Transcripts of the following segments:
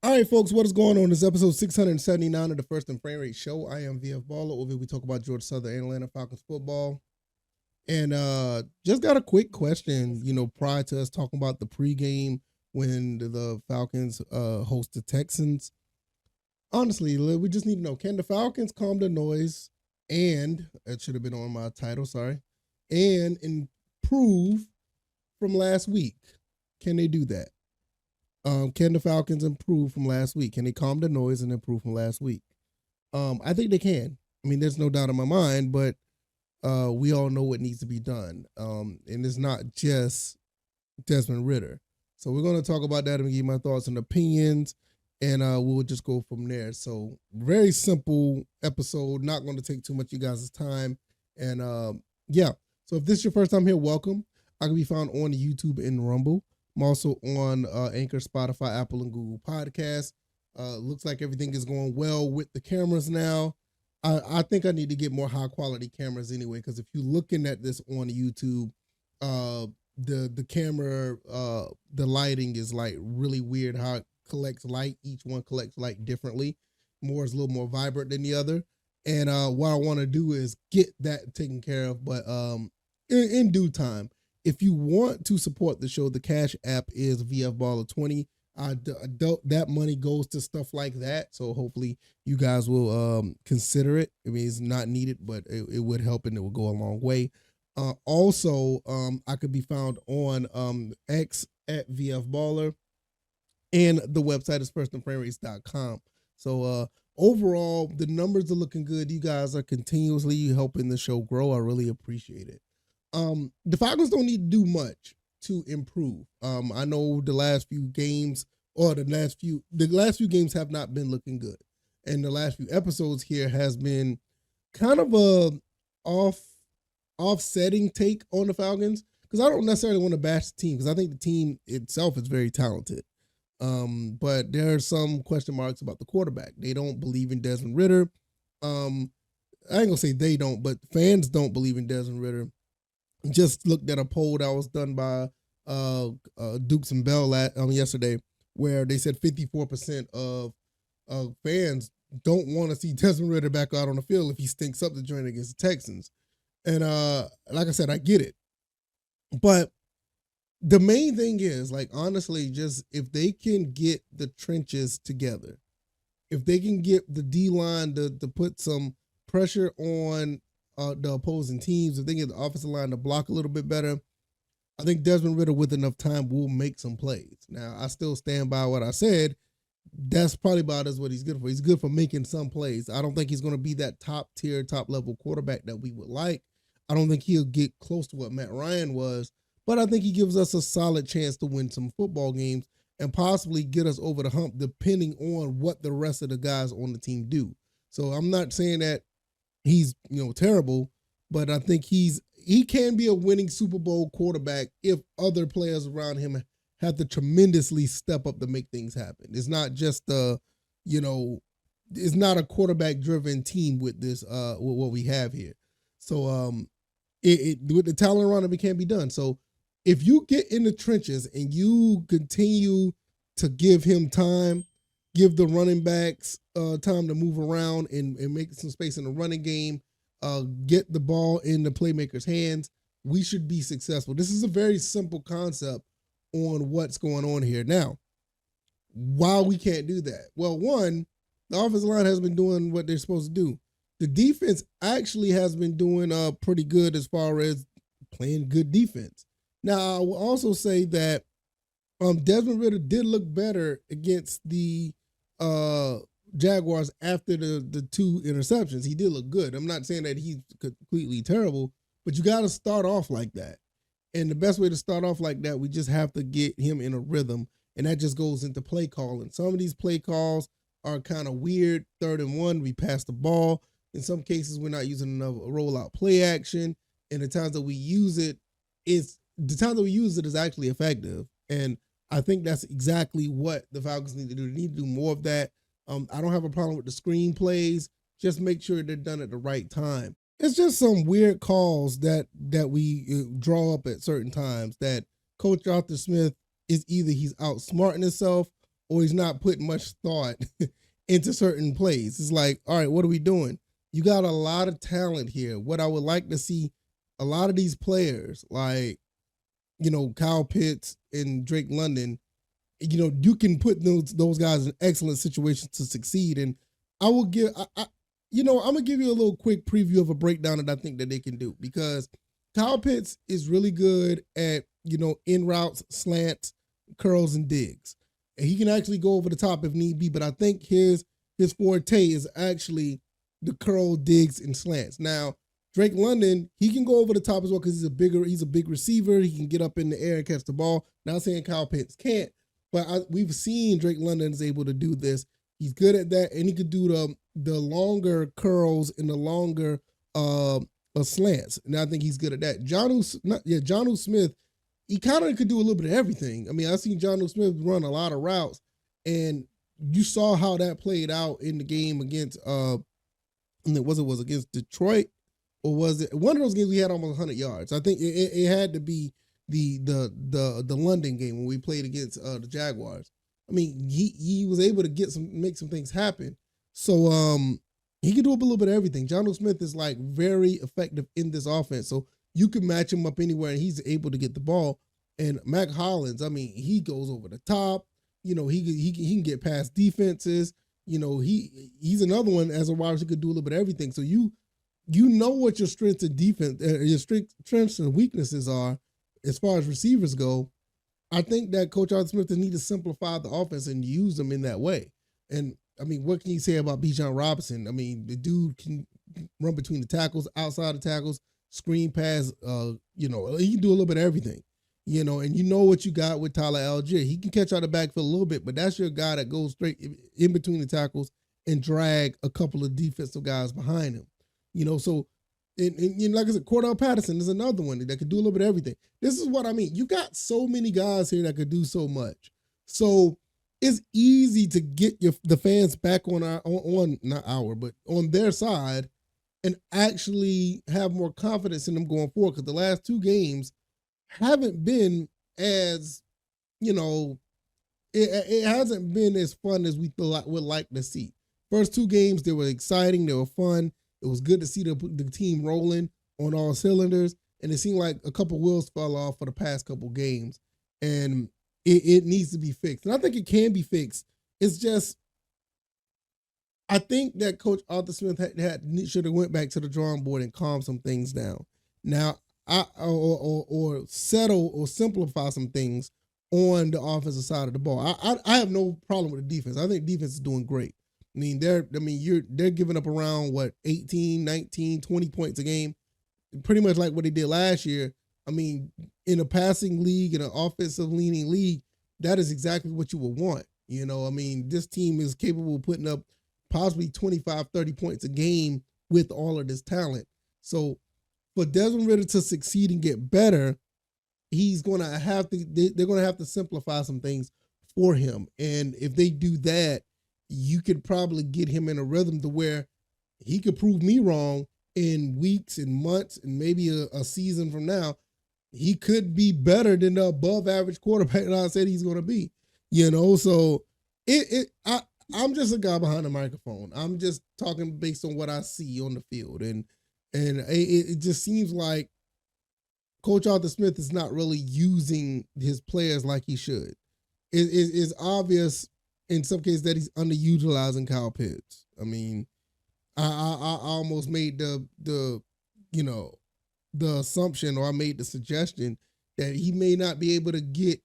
All right, folks, what is going on? This is episode 679 of the First and Frame Rate Show. I am VF Baller. Over here, we talk about Georgia Southern and Atlanta Falcons football. And just got a quick question, prior to us talking about the pregame when the Falcons host the Texans. Honestly, we just need to know, can the Falcons calm the noise and, it should have been on my title, sorry, and improve from last week? Can they do that? Can the Falcons improve from last week? Can they calm the noise and improve from last week? I think they can. I mean, there's no doubt in my mind, but we all know what needs to be done. And it's not just Desmond Ridder. So we're going to talk about that and give you my thoughts and opinions, and we'll just go from there. So very simple episode, not going to take too much of you guys' time. And yeah, so if this is your first time here, welcome. I can be found on YouTube and Rumble. I'm also on Anchor, Spotify, Apple, and Google Podcasts. Looks like everything is going well with the cameras now. I think I need to get more high quality cameras anyway, because if you're looking at this on YouTube, the camera, the lighting is like really weird how it collects light. Each one collects light differently. More is a little more vibrant than the other. And what I want to do is get that taken care of, but in due time. If you want to support the show, the Cash App is VF Baller 20. That money goes to stuff like that. So hopefully you guys will consider it. I mean, it's not needed, but it would help and it would go a long way. Also, I could be found on X at VF Baller, and the website is firstandframerates.com. So overall, the numbers are looking good. You guys are continuously helping the show grow. I really appreciate it. The Falcons don't need to do much to improve. I know the last few games games have not been looking good. And the last few episodes here has been kind of a offsetting take on the Falcons, because I don't necessarily want to bash the team, because I think the team itself is very talented. But there are some question marks about the quarterback. They don't believe in Desmond Ridder. I ain't gonna say they don't, but fans don't believe in Desmond Ridder. Just looked at a poll that was done by Dukes and Bell yesterday, where they said 54% of fans don't want to see Desmond Ridder back out on the field if he stinks up the joint against the Texans. And like I said, I get it. But the main thing is, like, honestly, just if they can get the trenches together, if they can get the D-line to put some pressure on the opposing teams, if they get the offensive line to block a little bit better, I think Desmond Ridder, with enough time, will make some plays. Now, I still stand by what I said. That's probably about as what he's good for. He's good for making some plays. I don't think he's going to be that top tier, top level quarterback that we would like. I don't think he'll get close to what Matt Ryan was, but I think he gives us a solid chance to win some football games and possibly get us over the hump, depending on what the rest of the guys on the team do. So I'm not saying that he's terrible, but I think he can be a winning Super Bowl quarterback if other players around him have to tremendously step up to make things happen. It's not just it's not a quarterback driven team with this with what we have here. So with the talent around him, it can be done. So if you get in the trenches and you continue to give him time, give the running backs time to move around and make some space in the running game, get the ball in the playmakers' hands, we should be successful. This is a very simple concept on what's going on here. Now, why we can't do that? Well, one, the offensive line has been doing what they're supposed to do. The defense actually has been doing pretty good as far as playing good defense. Now, I will also say that Desmond Ridder did look better against the Jaguars after the two interceptions. He did look good. I'm not saying that he's completely terrible, but you got to start off like that. And the best way to start off like that, we just have to get him in a rhythm, and that just goes into play calling. Some of these play calls are kind of weird. 3rd and 1, we pass the ball. In some cases, we're not using enough rollout play action, and the times that we use it is actually effective. And I think that's exactly what the Falcons need to do. They need to do more of that. I don't have a problem with the screen plays. Just make sure they're done at the right time. It's just some weird calls that we draw up at certain times that Coach Arthur Smith is either he's outsmarting himself or he's not putting much thought into certain plays. It's like, all right, what are we doing? You got a lot of talent here. What I would like to see, a lot of these players, like, Kyle Pitts and Drake London, you can put those guys in excellent situations to succeed. And I will give, I'm gonna give you a little quick preview of a breakdown that I think that they can do, because Kyle Pitts is really good at in routes, slants, curls, and digs, and he can actually go over the top if need be. But I think his forte is actually the curl, digs, and slants. Now, Drake London, he can go over the top as well because he's a big receiver. He can get up in the air and catch the ball. Not saying Kyle Pitts can't, but we've seen Drake London is able to do this. He's good at that, and he could do the longer curls and the longer slants. And I think he's good at that. Jonnu Smith, he kind of could do a little bit of everything. I mean, I've seen Jonnu Smith run a lot of routes, and you saw how that played out in the game against was against Detroit, or was it one of those games we had almost 100 yards? I think it had to be the London game when we played against the Jaguars. I mean, he was able to make some things happen. So he can do a little bit of everything. Jonnu Smith is like very effective in this offense. So you can match him up anywhere and he's able to get the ball. And Mac Hollins, I mean, he goes over the top. He can get past defenses. He's another one as a wide receiver, could do a little bit of everything. So you know what your strengths and defense, your strengths and weaknesses are as far as receivers go. I think that Coach Arthur Smith needs to simplify the offense and use them in that way. And I mean, what can you say about Bijan Robinson? I mean, the dude can run between the tackles, outside the tackles, screen pass. He can do a little bit of everything. And you know what you got with Tyler Algier. He can catch out the backfield a little bit, but that's your guy that goes straight in between the tackles and drag a couple of defensive guys behind him. So and like I said, Cordell Patterson is another one that could do a little bit of everything. This is what I mean. You got so many guys here that could do so much. So it's easy to get the fans back on their side and actually have more confidence in them going forward. Because the last two games haven't been as, it hasn't been as fun as we would like to see. First two games, they were exciting. They were fun. It was good to see the team rolling on all cylinders, and it seemed like a couple wheels fell off for the past couple games, and it needs to be fixed. And I think it can be fixed. It's just, I think that Coach Arthur Smith should have went back to the drawing board and calmed some things down. Now, or settle or simplify some things on the offensive side of the ball. I have no problem with the defense. I think defense is doing great. I mean, they're giving up around 18, 19, 20 points a game, pretty much like what they did last year. I mean, in a passing league, in an offensive leaning league, that is exactly what you would want. I mean, this team is capable of putting up possibly 25, 30 points a game with all of this talent. So for Desmond Ridder to succeed and get better, they're going to have to simplify some things for him. And if they do that, you could probably get him in a rhythm to where he could prove me wrong in weeks and months and maybe a season from now. He could be better than the above average quarterback that I said he's going to be, so I'm just a guy behind the microphone. I'm just talking based on what I see on the field. And it just seems like Coach Arthur Smith is not really using his players like he should. It's obvious in some cases that he's underutilizing Kyle Pitts. I mean, I almost made the assumption, or I made the suggestion that he may not be able to get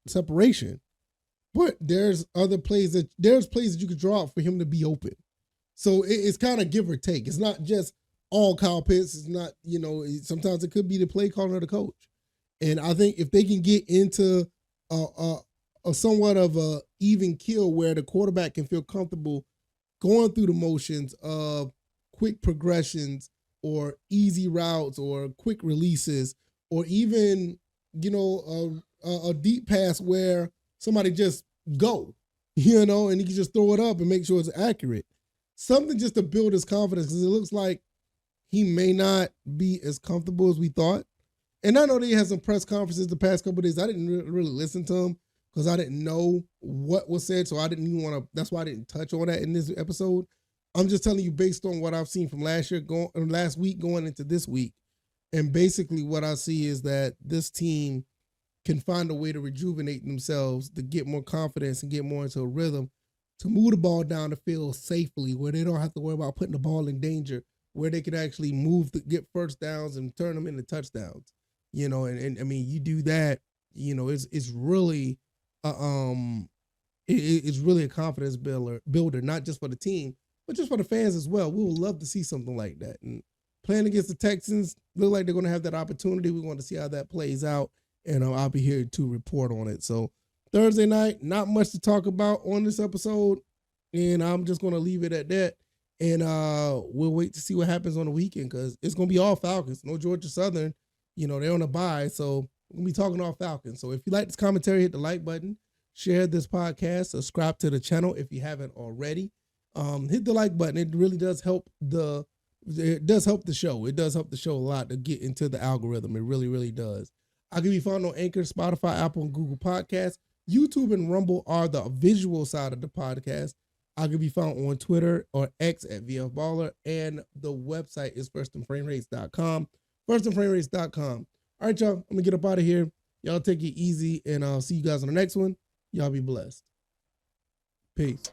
separation. But there's plays that you could draw out for him to be open. So it's kind of give or take. It's not just all Kyle Pitts. It's not, sometimes it could be the play caller or the coach. And I think if they can get into a somewhat of a even kill where the quarterback can feel comfortable going through the motions of quick progressions or easy routes or quick releases, or even, a deep pass where somebody just go, and he can just throw it up and make sure it's accurate. Something just to build his confidence, because it looks like he may not be as comfortable as we thought. And I know that he had some press conferences the past couple of days. I didn't really listen to him, because I didn't know what was said, so I didn't even want to. That's why I didn't touch on that in this episode. I'm just telling you based on what I've seen from last week going into this week, and basically what I see is that this team can find a way to rejuvenate themselves, to get more confidence and get more into a rhythm, to move the ball down the field safely, where they don't have to worry about putting the ball in danger, where they can actually move to get first downs and turn them into touchdowns. And I mean, you do that, it's really it's really a confidence builder, not just for the team, but just for the fans as well. We would love to see something like that. And playing against the Texans, look like they're going to have that opportunity. We want to see how that plays out, and I'll be here to report on it. So Thursday night, not much to talk about on this episode, and I'm just going to leave it at that. And we'll wait to see what happens on the weekend, because it's going to be all Falcons. No Georgia Southern. They're on a bye, so we're going to be talking all Falcons. So if you like this commentary, hit the like button, share this podcast, subscribe to the channel if you haven't already. Hit the like button. It really does help the show. It does help the show a lot to get into the algorithm. It really, really does. I can be found on Anchor, Spotify, Apple, and Google Podcasts. YouTube and Rumble are the visual side of the podcast. I can be found on Twitter or X at VFBaller, and the website is firstandframerates.com. Firstandframerates.com. All right, y'all. I'm going to get up out of here. Y'all take it easy, and I'll see you guys on the next one. Y'all be blessed. Peace.